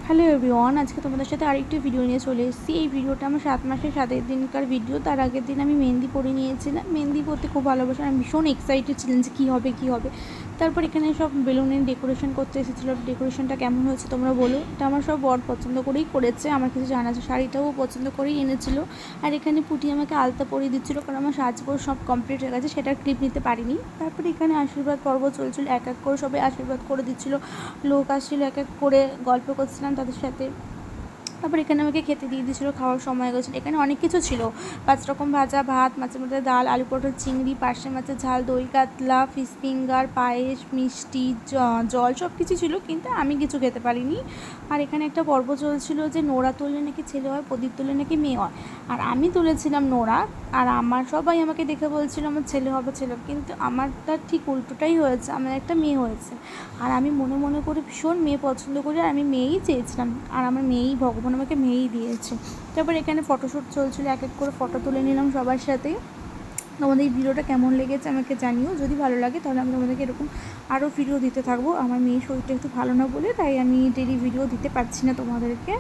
Hello everyone, আজকে তোমাদের সাথে আরেকটি ভিডিও নিয়ে চলে এসেছি। এই ভিডিওটা আমার 7 মাসের 7 দিনকার ভিডিও। তার আগের দিন আমি মেহেন্দি পরে নিয়েছিলাম। মেহেন্দি পরতে খুব ভালোবাসি, আমি ভীষণ এক্সাইটেড ছিলাম যে কী হবে। তারপর এখানে সব বেলুনের ডেকোরেশন করতে এসেছিলো। ডেকোরেশনটা কেমন হয়েছে তোমরা বলো। এটা আমার সব বর পছন্দ করেই করেছে, আমার কিছু জানা আছে। শাড়িটাও পছন্দ করেই এনেছিল। আর এখানে পুটি আমাকে আলতা পরিয়ে দিচ্ছিলো, কারণ আমার সাজগোজ সব কমপ্লিট হয়ে গেছে, সেটার ক্লিপ নিতে পারিনি। তারপরে এখানে আশীর্বাদ পর্ব চলছিল, এক এক করে সবাই আশীর্বাদ করে দিচ্ছিলো। লোক আসছিলো, এক এক করে গল্প করছিলাম তাদের সাথে। তারপর এখানে আমাকে খেতে দিয়ে দিয়েছিলো, খাওয়ার সময় গেছিলো। এখানে অনেক কিছু ছিল, 5 রকম ভাজা, ভাত, মাছের মধ্যে ডাল, আলু পটল, চিংড়ি, পার্শে মাছের ঝাল, দই কাতলা, ফিশ ফিঙ্গার, পায়েস, মিষ্টি, জল, সব কিছু ছিল, কিন্তু আমি কিছু খেতে পারিনি। আর এখানে একটা পর্ব চলছিল যে নোড়া তুললে নাকি ছেলে হয়, প্রদীপ তুললে নাকি মেয়ে হয়। আর আমি তুলেছিলাম নোড়া, আর আমার সবাই আমাকে দেখে বলছিল আমার ছেলে হবে, কিন্তু আমারটা ঠিক উল্টোটাই হয়েছে, আমার একটা মেয়ে হয়েছে। আর আমি মনে মনে করে ভীষণ মেয়ে পছন্দ করি, আর আমি মেয়েই চেয়েছিলাম, আর আমার মেয়েই, ভগবান আমাকে মেয়েই দিয়েছে। তারপর এখানে ফটোশ্যুট চলছিল, এক এক করে ফটো তুলে নিলাম সবার সাথে। তোমাদের এই ভিডিওটা কেমন লেগেছে আমাকে জানিও, যদি ভালো লাগে তাহলে আমি তোমাদেরকে এরকম আরও ভিডিও দিতে থাকবো। আমার মেয়ের শরীরটা একটু ভালো না বলে তাই আমি ডেলি ভিডিও দিতে পারছি না তোমাদেরকে।